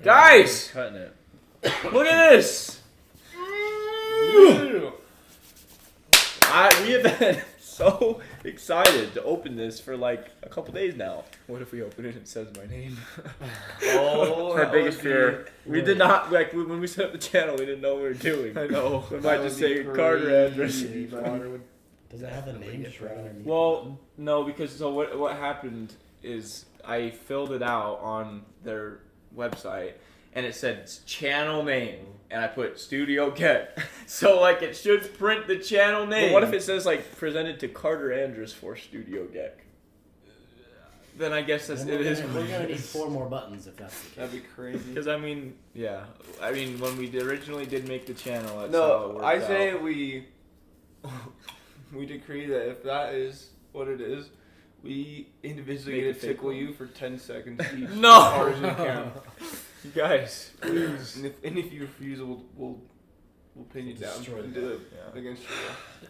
Guys! Cutting it. Look at this! We have been so excited to open this for like a couple days now. What if we open it and it says my name? Our biggest fear. We did not, like, when we set up the channel, we didn't know what we were doing. I know. We might just say Carter address. Does it have the name just right underneath? Well, no, because so what happened is I filled it out on their website and it said channel name and I put Studio Get. So like it should print the channel name. But what if it says like presented to Carter Andrus for Studio Get? Then I guess that's, it is. We're gonna need 4 more buttons if that's the case. That'd be crazy. Because I mean, yeah, I mean when we originally did make the channel, that's how it No, worked I say out. we decree that if that is what it is, we individually Make get a to fake tickle one. you for 10 seconds each. No! As hard as we can. You guys, please. And if you refuse, we'll pin you down Destroy and that. do it Yeah. against you.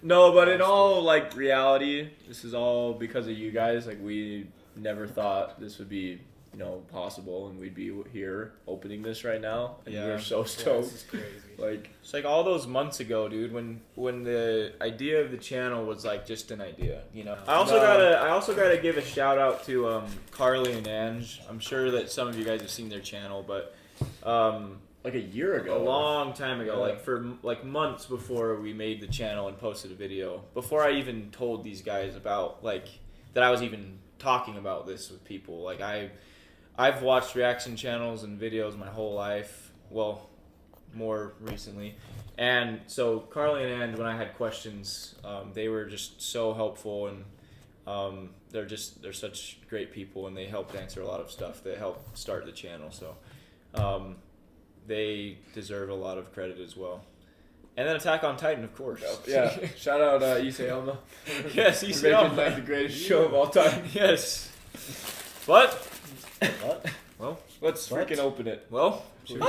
No, but in all like reality, this is all because of you guys. Like we never thought this would be, you know, possible, and we'd be here opening this right now, and Yeah. we're so stoked. This is crazy. Like it's like all those months ago, dude, when the idea of the channel was like just an idea, you know. I also gotta give a shout out to Carly and Ange. I'm sure that some of you guys have seen their channel, but Like a year ago. a long time ago, Yeah. like for like months before we made the channel and posted a video, before I even told these guys about like that I was even talking about this with people. Like I've watched reaction channels and videos my whole life. Well, more recently. And so Carly and Ann, when I had questions, they were just so helpful, and they're such great people, and they helped answer a lot of stuff that helped start the channel. So they deserve a lot of credit as well. And then Attack on Titan, of course. Yeah. Shout out Issei Elma. Yes, We're he's making like the greatest show of all time. Yes. But What? well, Let's What? freaking open it. well. Should we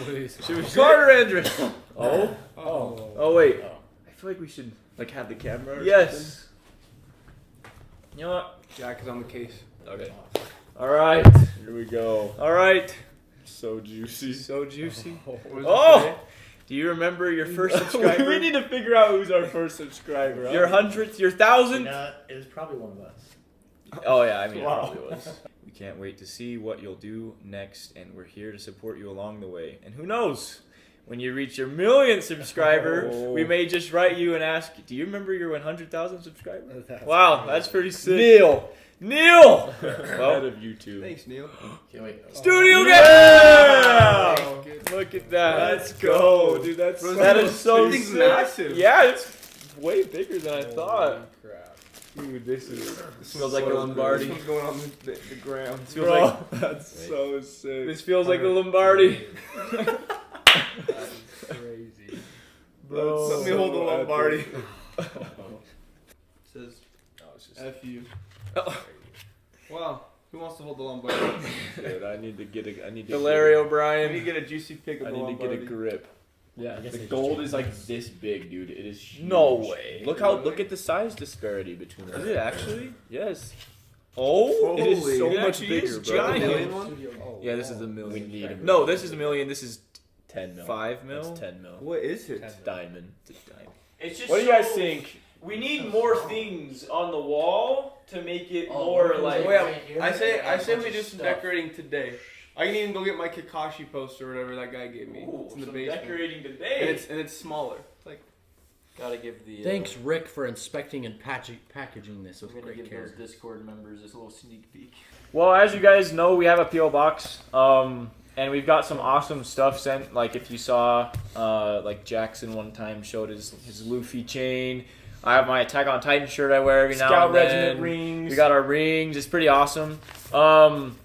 Please. Should we see Carter it? Andrus. Oh. Oh. Oh wait. Oh. I feel like we should. Like have the camera. Or Yes. You know what? Jack is on the case. something? Okay. All right. Here we go. All right. So juicy. So juicy. What does it Oh. say? Do you remember your first subscriber? we need to figure out who's our first subscriber. Your 100th, your You 1,000th? know, it was probably one of us. Oh yeah, I mean, Wow. it probably was. We can't wait to see what you'll do next, and we're here to support you along the way. And who knows? When you reach your 1,000,000th subscriber, Oh. we may just write you and ask, do you remember your 100,000th subscriber? That's Wow, crazy. that's pretty sick. Neil. Neil! Head Well, of YouTube. Thanks, Neil. Can't wait. Studio Yeah! Get! Look at that. Let's go, dude. That's That is so This thing's sick. massive. Yeah, it's way bigger than I thought. Crap. Dude, this This feels like a so Lombardi. good. This one's going on the ground. This feels Bro, like that's so sick. this feels like a Lombardi. That's crazy. Bro. Let me hold the so Lombardi. epic. It says Oh, it's just F you. Oh. Wow. Who wants to hold the Lombardi? Dude, I need to get a. I need to. Larry I need to O'Brien. get a juicy pick of I the need to Lombardi. get a grip. Yeah, I guess the they just gold changed is like this. this big, dude. It is huge. No way. Look how look at the size disparity between them. Is it actually? Yes. Oh, It is Holy. so it much actually bigger, is bro. giant. The million one? Oh, Yeah, this is wow. a million. We need a No, this is a million. This is 10 mil. 5 mil. That's 10 mil. What is it? Ten. Diamond. It's a diamond. It's just What do you guys think? We need more things on the wall to make it Oh, more what like. is Oh, it? yeah. I say we do some Stuff. decorating today. I can even go get my Kakashi poster or whatever that guy gave me. Ooh, It's in the some basement. decorating And today. it's smaller. It's like Gotta give the. Thanks, Rick, for inspecting and packaging this with I'm gonna great give care. those Discord members this little sneak peek. Well, as you guys know, we have a PO box, and we've got some awesome stuff sent. Like if you saw, like Jackson one time showed his Luffy chain. I have my Attack on Titan shirt I wear every now Scout and then. Regiment rings. We got our rings. It's pretty awesome.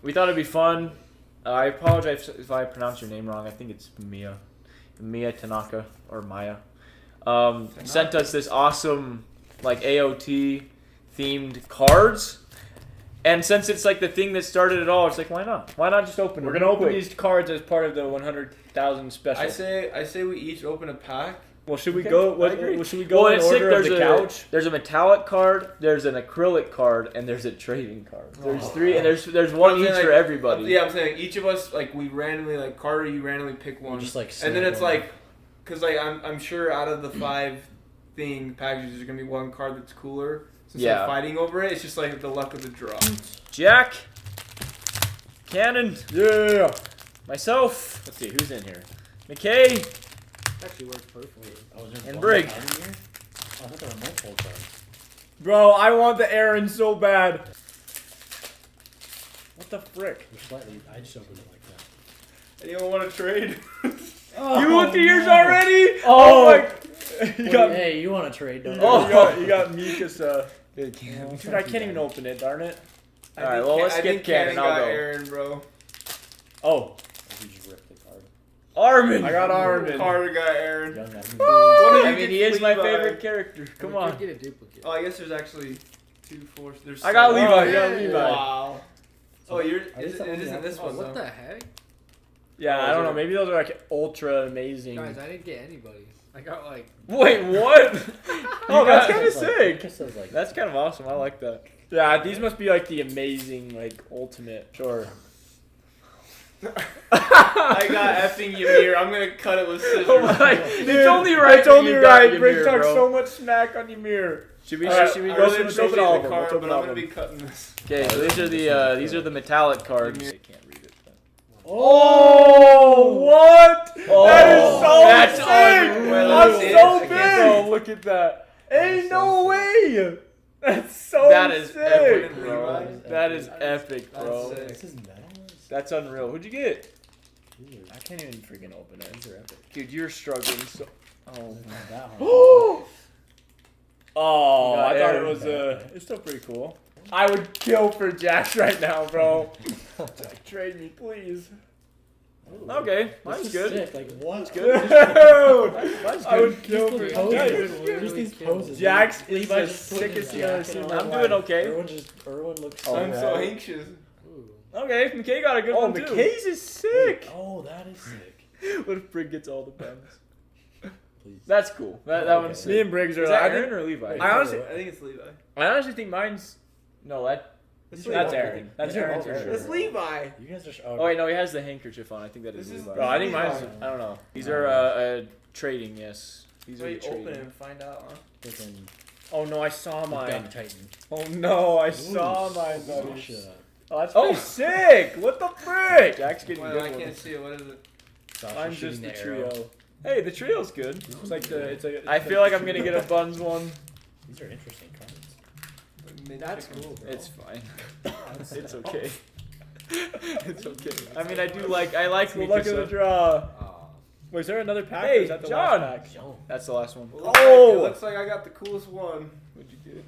We thought it'd be fun. I apologize if I pronounce your name wrong. I think it's Mia Tanaka or Maya. Sent us this awesome like AOT themed cards. And since it's like the thing that started it all, it's like why not? Why not just open? We're it gonna real open quick? these cards as part of the 100,000 special. I say we each open a pack Well, should we Okay, go? I agree. Well, should we go in it's sick. order of There's the a couch? there's a metallic card, there's an acrylic card, and there's a trading card. There's Oh. three, and there's But one I'm each saying, for like, everybody. Yeah, I'm saying each of us, like, we randomly, like, Carter, you randomly pick one. Just like and then snap it's one. like, because, like, I'm sure out of the 5 packages, there's going to be one card that's cooler. So instead Yeah. of fighting over it, it's just, like, the luck of the draw. Jack, Cannon, Yeah. myself. Let's see who's in here. McKay, It actually works perfectly. Oh, is there And one Brig. card in here? Oh, I thought there were multiple cards. Bro, I want the Aaron so bad. What the frick? They're slightly. I just opened it like that. Anyone want to trade? Oh, You looked at yours no. already? Oh. my! You got. Hey, you want to trade? Don't Oh. you? You got Mikasa. Good Dude, I can't even open it. Darn it. All right, well, let's get Cannon. I'll got go. Aaron, bro. Oh, You just ripped the card. Armin. I got Armin. Carter got Aaron. Young Adam. What do I you mean, get he is my Levi? favorite character. Come on. Get a duplicate. Oh, I guess there's actually 2 4. There's I got 7. Levi. I got Yeah. Levi. Wow. Oh, you're. Are these the It ones isn't you this have? one Oh, what though. the heck? Yeah, Oh, I don't is know. it- Maybe those are like ultra amazing. Guys, I didn't get anybody. I got like. Wait, what? Oh, that's got- kind of sick. Mikasa's like. That's kind of awesome. I like that. Yeah, these must be like the amazing, like ultimate. Sure. I got effing Ymir. I'm gonna cut it with scissors. It's only right It's that only you got right. Ymir, Brig talks bro. so much smack on Ymir. Should we? Alright, Should we I go? really let's appreciate open all the of them. card, Let's open but all I'm of gonna them. be cutting this. Okay, so these are the metallic cards. I can't read it. Oh, what? Oh, that is so that's sick! unreal. I'm Wait, so I big! can't Bro, look at that. Ain't no way! That's so That is sick! epic, Levi. bro. That is epic, bro. That's sick. This is metal. That's unreal. Who'd you get? Weird. I can't even freaking open it. These are epic. Dude, you're struggling so. Oh. Not that hard. Oh, You got I thought Aaron. it was it's still pretty cool. I would kill for Jax right now, bro. Trade me, please. Okay, This mine's is good. Sick. Like what? Dude, Mine's I good. would kill for Poses. Jax. Just these poses. Jax is Levi the just putting sickest his thing I've ever jacket seen in on. my I'm life. doing okay. Erwin looks. Oh, I'm yeah. so anxious. Ooh. Okay, McKay got a good Oh, one too. McKay's is sick. Oh, that is sick. What if Brig gets all the pens? Please. That's cool. That Okay. one's Me sick. and Briggs are Is like, that I Aaron think, or Levi? Wait. I honestly, I think it's Levi. I honestly think mine's. No, that. It's That's Levi. Aaron. That's These are Aaron all for Aaron. sure. It's Levi. You guys are. Oh wait, no, he has the handkerchief on. I think that is This is- Levi. Bro, I think mine's. I don't know. These are trading. Yes, these are Wait, trading. open it and find out, huh? Freaking Oh no, I saw Dog mine. Titan. Oh no, I saw Ooh, mine, buddy. Sasha. Oh, that's Oh. pretty sick. What the frick? Jack's getting Well, good I ones. can't see it. What is it? Sasha Mine's shooting just the arrow. trio. Hey, the trio's good. It's like the. It's a. I feel like I'm gonna get a Buns one. These are interesting cards. That's cool, bro. It's fine. It's okay. It's okay. I mean, I like The luck of the Mikasa. draw. Aw. Wait, is there another pack? Hey, or is that the John. last pack? Yo, That's the last one. Well, Oh! it looks like I got the coolest one. What'd you get?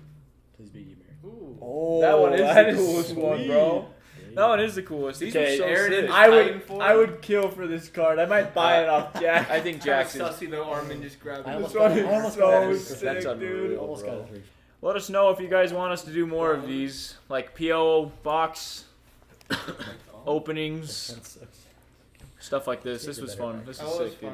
please be Ymir. Ooh. Oh, That one is that the coolest one, sweet. bro. That one is the coolest. These Okay, are so Aaron sick. and- I would. Titanfall? I would kill for this card. I might buy it off Jack. I think Kinda Jackson. sussy though. Armin just grabbed I it. almost This one got- I is almost so got it. sick, That's dude. unreal. Almost got bro. a 3. Let us know if you guys want us to do more of these, like PO box openings, That's so stuff like this. This These are was better fun. back. This That is was sick, dude. fun.